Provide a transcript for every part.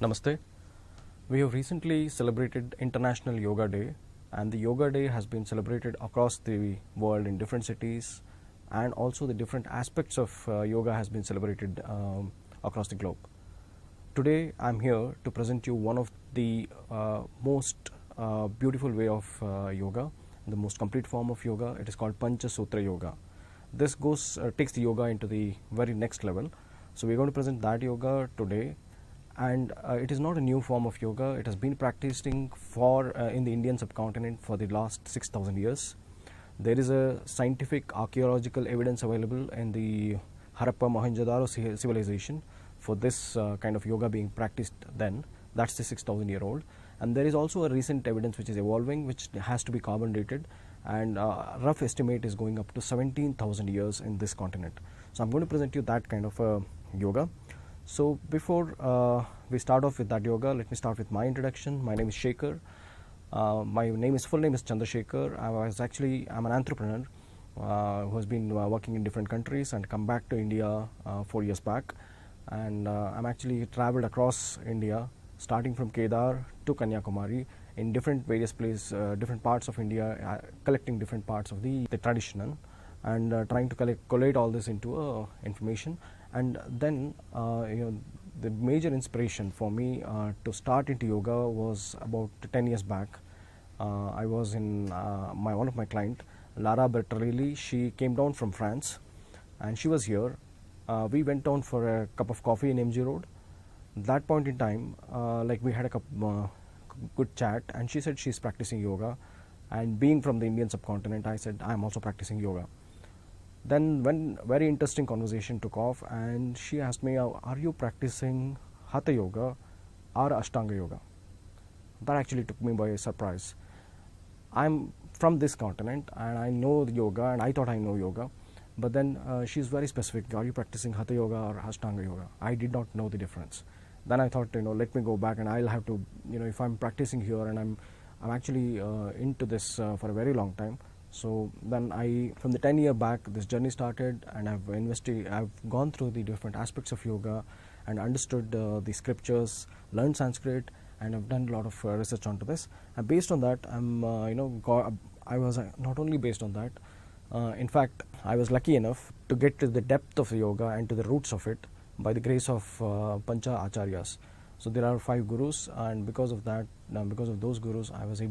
Namaste. We have recently celebrated International Yoga Day, and the Yoga Day has been celebrated across the world in different cities, and also the different aspects of yoga has been celebrated across the globe. Today I am here to present you one of the most beautiful way of yoga, the most complete form of yoga. It is called Pancha Sutra yoga. This takes the yoga into the very next level. So we are going to present that yoga today, and it is not a new form of yoga. It has been practicing in the Indian subcontinent for the last 6,000 years. There is a scientific archaeological evidence available in the Harappa Mohenjo-daro civilization for this kind of yoga being practiced then. That's the 6,000-year-old. And there is also a recent evidence which is evolving, which has to be carbon dated, and rough estimate is going up to 17,000 years in this continent. So I'm going to present you that kind of yoga. So before we start off with that yoga, let me start with my introduction. My name is Shekar. My full name is Chandrasekhar. I'm an entrepreneur who has been working in different countries and come back to India 4 years back. And I'm actually traveled across India, starting from Kedar to Kanyakumari in various places, different parts of India, collecting different parts of the tradition and trying to collate all this into information. And then the major inspiration for me to start into yoga was about 10 years back. I was in one of my client, Lara Bertrelli. She came down from France and she was here. We went down for a cup of coffee in MG Road. That point in time, we had a good chat, and she said she's practicing yoga, and being from the Indian subcontinent, I said I'm also practicing yoga. Then when very interesting conversation took off, and she asked me, are you practicing Hatha yoga or Ashtanga yoga? That actually took me by surprise. I'm from this continent and I know the yoga, and I thought I know yoga, but then she's very specific. Are you practicing Hatha yoga or Ashtanga yoga? I did not know the difference. Then I thought, let me go back, and I'll have to, if I'm practicing here and I'm actually into this for a very long time. So then from the 10-year back, this journey started, and I've gone through the different aspects of yoga and understood the scriptures, learned Sanskrit, and I've done a lot of research onto this. And based on that, I was not only based on that. In fact, I was lucky enough to get to the depth of yoga and to the roots of it by the grace of Pancha Acharyas. So there are 5 gurus, and because of that, because of those gurus, I was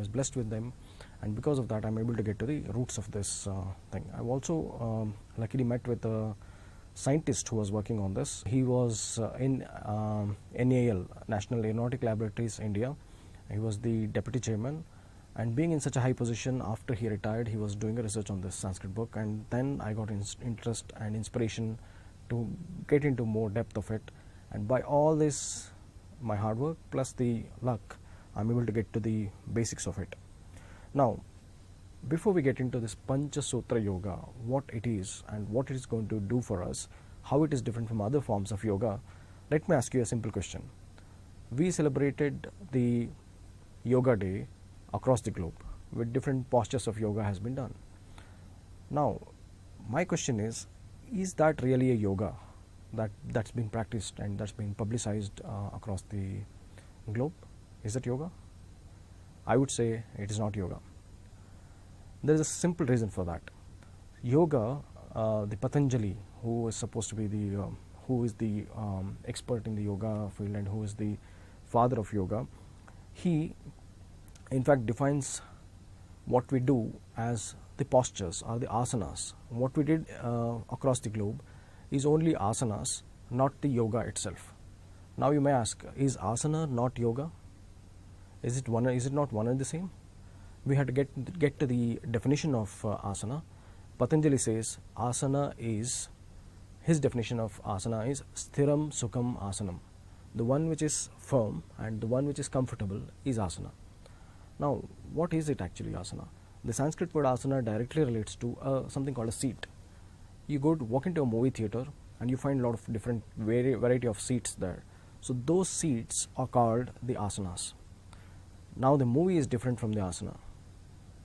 blessed with them, and because of that, I'm able to get to the roots of this thing. I've also luckily met with a scientist who was working on this. He was in NAL, National Aeronautic Laboratories, India. He was the deputy chairman, and being in such a high position, after he retired, he was doing a research on this Sanskrit book, and then I got interest and inspiration to get into more depth of it. And by all this, my hard work plus the luck, I'm able to get to the basics of it. Now, before we get into this Pancha Sutra yoga, what it is and what it is going to do for us, how it is different from other forms of yoga, let me ask you a simple question. We celebrated the Yoga Day across the globe with different postures of yoga has been done. Now, my question is that really a yoga that's been practiced and that's been publicized across the globe? Is it yoga? I would say it is not yoga. There is a simple reason for that. Yoga, the Patanjali, who is supposed to be who is the expert in the yoga field and who is the father of yoga, he in fact defines what we do as the postures or the asanas. What we did across the globe is only asanas, not the yoga itself. Now you may ask, is asana not yoga? Is it not one and the same? We have to get to the definition of asana. Patanjali says his definition of asana is sthiram sukham asanam. The one which is firm and the one which is comfortable is asana. Now, what is it actually, asana? The Sanskrit word asana directly relates to something called a seat. You walk into a movie theater and you find a lot of different variety of seats there. So those seats are called the asanas. Now the movie is different from the asana.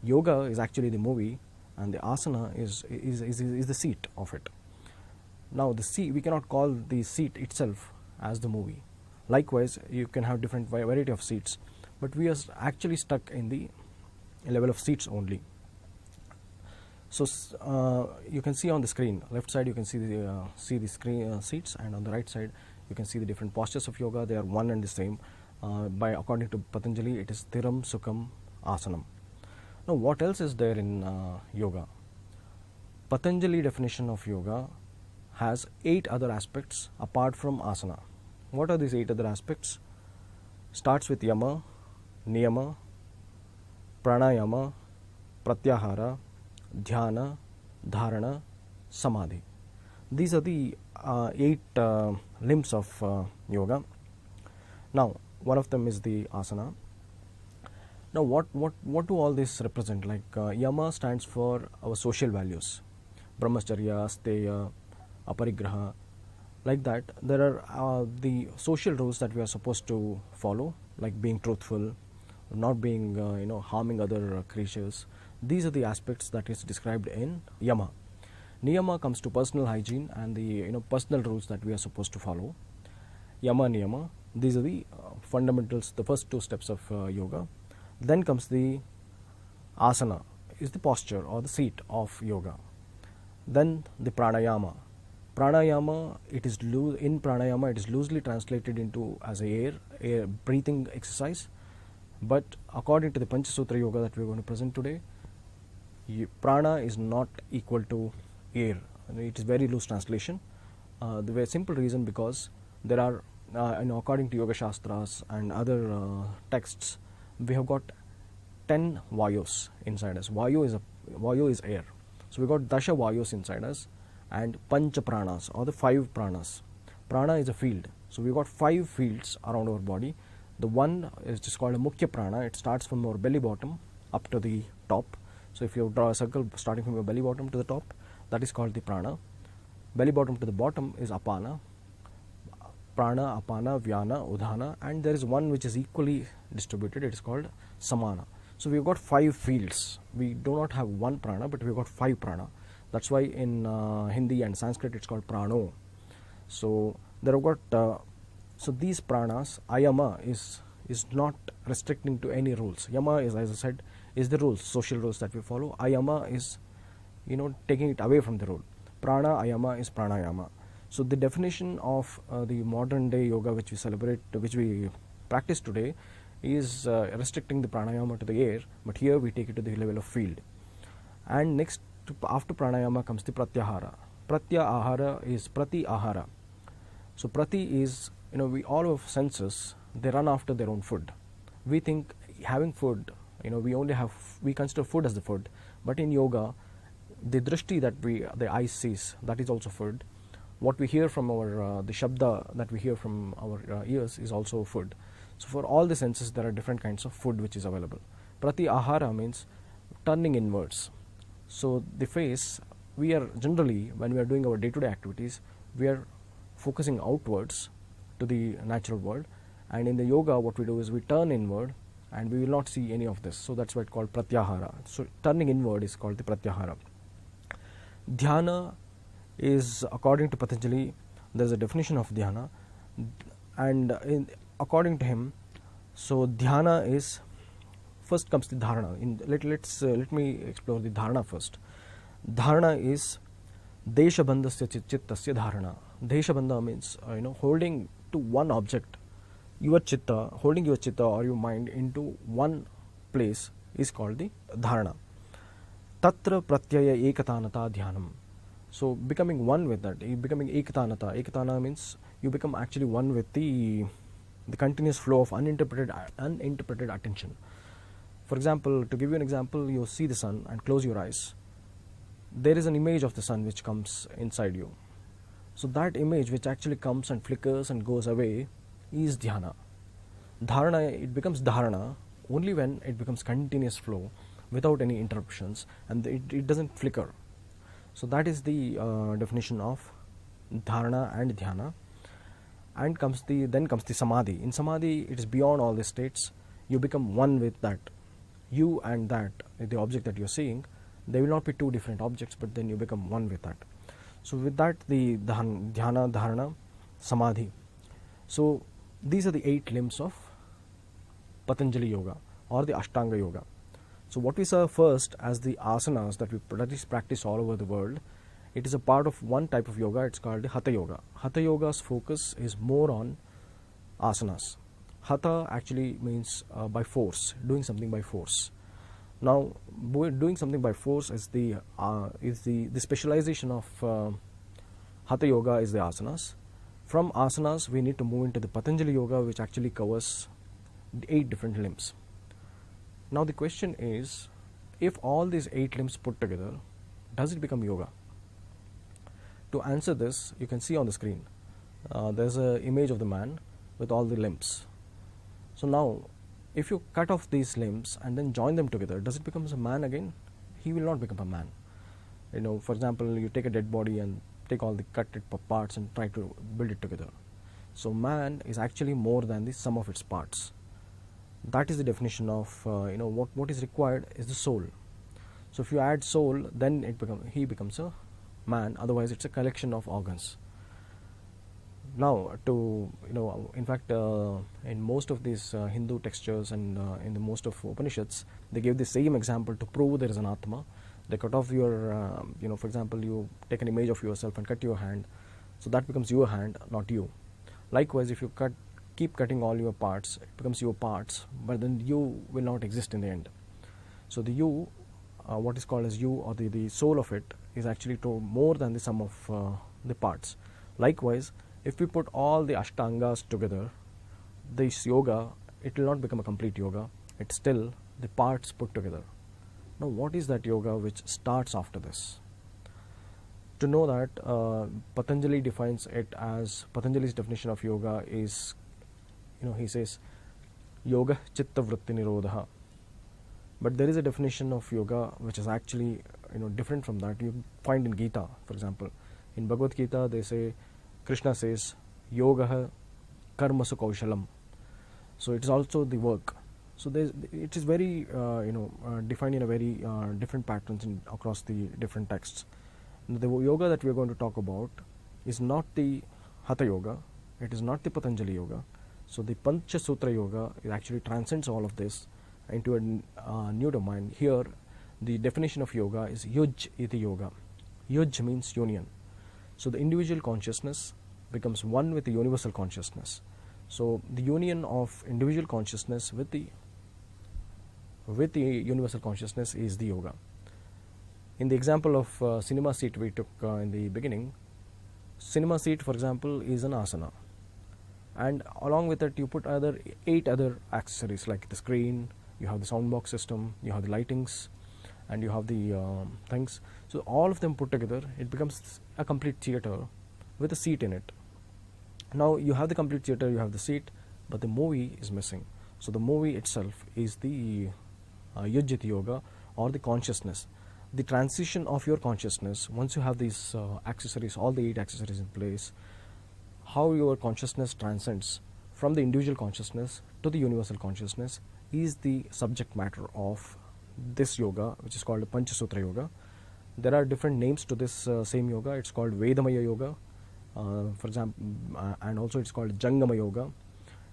Yoga is actually the movie, and the asana is the seat of it. Now we cannot call the seat itself as the movie. Likewise, you can have different variety of seats, but we are actually stuck in the level of seats only. So you can see on the screen, left side you can see the screen seats, and on the right side you can see the different postures of yoga. They are one and the same. By according to Patanjali, it is Thiram Sukham Asanam. Now, what else is there in yoga? Patanjali definition of yoga has 8 other aspects apart from asana. What are these 8 other aspects? Starts with yama, niyama, pranayama, pratyahara, dhyana, dharana, samadhi. These are the 8 limbs of yoga. Now, one of them is the asana. Now, what do all this represent? Like yama stands for our social values, brahmacharya, steya, aparigraha. Like that, there are the social rules that we are supposed to follow, like being truthful, not being harming other creatures. These are the aspects that is described in yama. Niyama comes to personal hygiene and the personal rules that we are supposed to follow. Yama, niyama. These are the fundamentals, the first 2 steps of yoga. Then comes the asana, is the posture or the seat of yoga. Then the pranayama. Pranayama, in pranayama it is loosely translated into as air breathing exercise. But according to the Pancha Sutra yoga that we are going to present today, prana is not equal to air. It is very loose translation. The very simple reason, because there are according to Yoga Shastras and other texts, we have got 10 vayus inside us. Vayu is air. So we got dasha vayus inside us and pancha pranas, or the 5 pranas. Prana is a field. So we got 5 fields around our body. The one is just called a mukhya prana. It starts from our belly bottom up to the top. So if you draw a circle starting from your belly bottom to the top, that is called the prana. Belly bottom to the bottom is apana. Prana, apana, vyana, udhana, and there is one which is equally distributed. It is called samana. So we've got 5 fields. We do not have one prana, but we've got 5 prana. That's why in Hindi and Sanskrit it's called prano. So there have got so these pranas, ayama is not restricting to any rules. Yama is, as I said, is the rules, social rules that we follow. Ayama is taking it away from the rule. Prana, ayama is pranayama. So the definition of the modern day yoga which we celebrate, which we practice today, is restricting the pranayama to the air, but here we take it to the level of field. And next, after pranayama comes the pratyahara. Pratyahara is prati ahara. So prati is, we all of senses, they run after their own food. We think having food, we consider food as the food, but in yoga, the drishti that the eye sees, that is also food. What we hear from our, the shabda that we hear from our ears is also food. So for all the senses, there are different kinds of food which is available. Prati ahara means turning inwards. So the face, we are generally, when we are doing our day-to-day activities, we are focusing outwards to the natural world. And in the yoga, what we do is we turn inward, and we will not see any of this. So that's why it's called pratyahara. So turning inward is called the pratyahara. Dhyana is, according to Patanjali, there is a definition of dhyana, and according to him, so dhyana is, first comes the dharana. Let me explore the dharana first. Dharana is deshabandhasya chittasya dharana. Deshabandha means holding to one object. Your chitta, holding your chitta or your mind into one place is called the dharana. Tatra pratyaya ekatanata dhyanam. So becoming one with that, becoming ekatanata. Ekatana means you become actually one with the continuous flow of uninterpreted attention. For example, to give you an example, you see the sun and close your eyes. There is an image of the sun which comes inside you. So that image which actually comes and flickers and goes away is dhyana. Dharana, it becomes dharana only when it becomes continuous flow without any interruptions, and it doesn't flicker. So that is the definition of dharana and dhyana. And then comes the samadhi. In samadhi, it is beyond all the states. You become one with that. You and that, the object that you are seeing, they will not be two different objects, but then you become one with that. So with that, the dhyana, dharana, samadhi. So These are the 8 limbs of Patanjali Yoga or the Ashtanga Yoga. So what we saw first as the asanas that we practice all over the world, it is a part of one type of yoga. It's called the Hatha Yoga. Hatha Yoga's focus is more on asanas. Hatha actually means by force, doing something by force. Now, doing something by force is the specialization of Hatha Yoga is the asanas. From asanas, we need to move into the Patanjali Yoga, which actually covers 8 different limbs. Now the question is, if all these 8 limbs put together, does it become yoga? To answer this, you can see on the screen, there's an image of the man with all the limbs. So now, if you cut off these limbs and then join them together, does it become a man again? He will not become a man. For example, you take a dead body and take all the cut parts and try to build it together. So man is actually more than the sum of its parts. That is the definition of what is required is the soul. So if you add soul, then he becomes a man. Otherwise, it's a collection of organs. Now, in fact, in most of these Hindu textures and in the most of Upanishads, they give the same example to prove there is an Atma. They cut off your, for example, you take an image of yourself and cut your hand, so that becomes your hand, not you. Likewise, if you keep cutting all your parts, it becomes your parts, but then you will not exist in the end. So the you, what is called as you, or the soul of it, is actually more than the sum of the parts. Likewise, if we put all the ashtangas together, this yoga, it will not become a complete yoga. It's still the parts put together. Now, what is that yoga which starts after this? To know that, Patanjali defines it as, Patanjali's definition of yoga is, he says, yoga chitta vritti nirodha. But there is a definition of yoga which is actually, different from that. You find in Gita, for example. In Bhagavad Gita, they say, Krishna says, yoga karmasu kaushalam. So it is also the work. So it is very, defined in a very different patterns across the different texts. The yoga that we are going to talk about is not the Hatha Yoga. It is not the Patanjali Yoga. So the Pancha Sutra Yoga actually transcends all of this into a new domain. Here, the definition of yoga is Yuj iti yoga. Yuj means union. So the individual consciousness becomes one with the universal consciousness. So the union of individual consciousness with the universal consciousness is the yoga. In the example of cinema seat we took in the beginning, cinema seat, for example, is an asana. And along with it, you put 8 other accessories like the screen, you have the soundbox system, you have the lightings, and you have the things. So all of them put together, it becomes a complete theater with a seat in it. Now you have the complete theater, you have the seat, but the movie is missing. So the movie itself is the Yujjiti Yoga, or the consciousness. The transition of your consciousness, once you have these accessories, all the 8 accessories in place, how your consciousness transcends from the individual consciousness to the universal consciousness is the subject matter of this yoga, which is called the Pancha Sutra Yoga. There are different names to this same yoga. It's called Vedamaya Yoga, for example, and also it's called Jangama Yoga.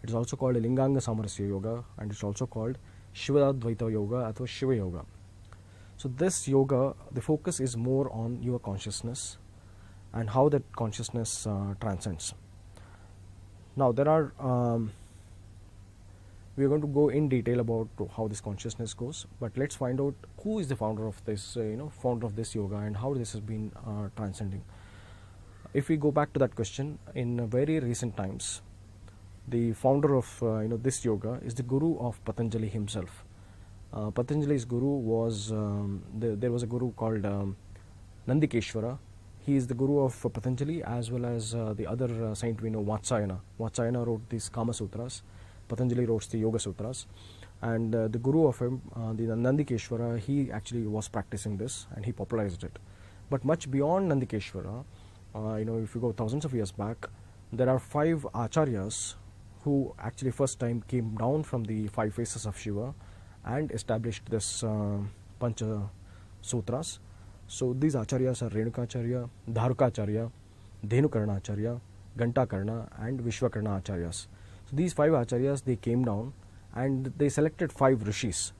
It is also called Linganga Samarasya Yoga, and it's also called Shivadvaita Yoga or Shiva Yoga. So this yoga, the focus is more on your consciousness and how that consciousness transcends. Now there are, we are going to go in detail about how this consciousness goes, but let's find out who is the founder of this, founder of this yoga, and how this has been transcending. If we go back to that question, in very recent times, the founder of this yoga is the guru of Patanjali himself. Patanjali's guru was, there was a guru called Nandikeshwara. He is the guru of Patanjali as well as the other saint we know, Vatsyayana. Vatsyayana wrote these Kama Sutras. Patanjali wrote the Yoga Sutras. And the guru of him, the Nandikeshwara, he actually was practicing this and he popularized it. But much beyond Nandikeshwara, if you go thousands of years back, there are 5 acharyas who actually first time came down from the 5 faces of Shiva and established this Pancha Sutras. So these acharyas are Renukacharya, Dharukacharya, Dhenukarna Acharya, Gantakarna and Vishwakarna acharyas. So these 5 acharyas, they came down and they selected 5 rishis.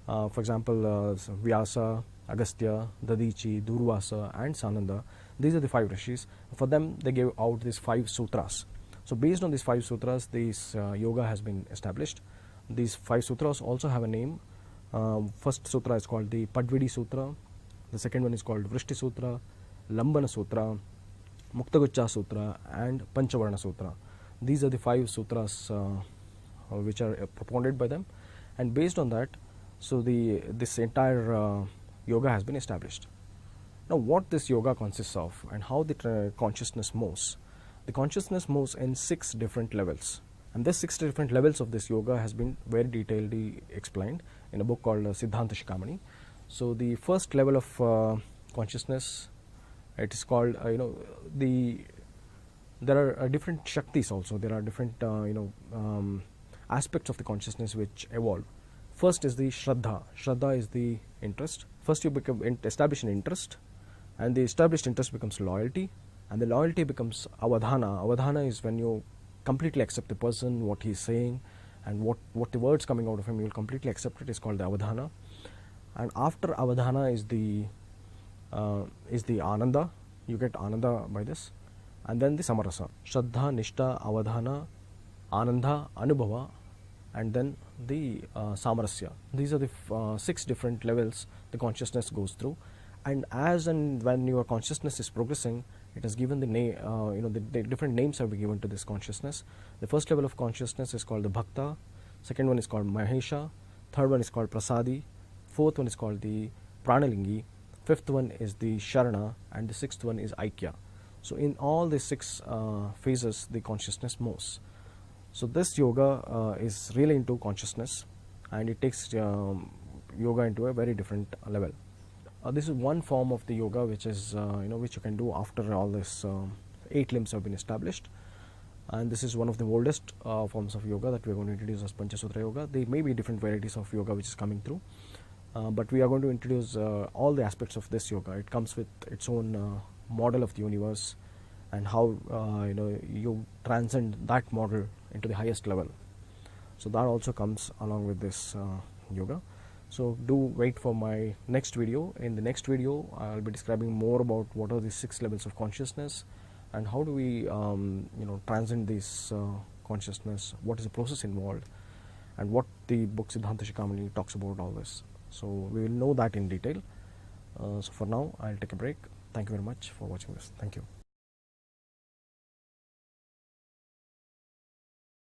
For example, Vyasa, Agastya, Dadichi, Durvasa and Sananda. These are the 5 rishis. For them, they gave out these 5 sutras. So based on these 5 sutras, this yoga has been established. These 5 sutras also have a name. First sutra is called the Padvidi Sutra. The second one is called Vrishti Sutra, Lambana Sutra, Muktagucha Sutra and Panchavarna Sutra. These are the 5 sutras which are propounded by them, and based on that, so this entire yoga has been established. Now, what this yoga consists of and how the consciousness moves. The consciousness moves in 6 different levels, and these 6 different levels of this yoga has been very detailedly explained in a book called Siddhanta Shikamani. So the first level of consciousness, it is called there are different shaktis also. There are different aspects of the consciousness which evolve. First is the Shraddha. Shraddha is the interest. First you establish an interest, and the established interest becomes loyalty, and the loyalty becomes Avadhana. Avadhana is when you completely accept the person, what he is saying, and what the words coming out of him, you will completely accept it, is called the Avadhana. And after Avadhana is the Ananda. You get Ananda by this. And then the Samarasa. Shraddha, Nishta, Avadhana, Ananda, Anubhava, and then the Samarasya. These are the 6 different levels the consciousness goes through. And as and when your consciousness is progressing, it has given the name, the different names have been given to this consciousness. The first level of consciousness is called the Bhakta. Second one is called Mahesha. Third one is called Prasadi. Fourth one is called the Pranalingi. Fifth one is the Sharana, and the 6th one is Aikya. So in all the 6 phases, the consciousness moves. So this yoga is really into consciousness, and it takes yoga into a very different level. This is one form of the yoga which is which you can do after all this 8 limbs have been established, and this is one of the oldest forms of yoga that we are going to introduce as Pancha Sutra yoga. There may be different varieties of yoga which is coming through, but we are going to introduce all the aspects of this yoga. It comes with its own model of the universe, and how you transcend that model into the highest level. So that also comes along with this yoga. So do wait for my next video. In the next video, I'll be describing more about what are the 6 levels of consciousness, and how do we transcend this consciousness, what is the process involved, and what the book Siddhanta Shikamani talks about all this. So we will know that in detail. So for now, I'll take a break. Thank you very much for watching this. Thank you.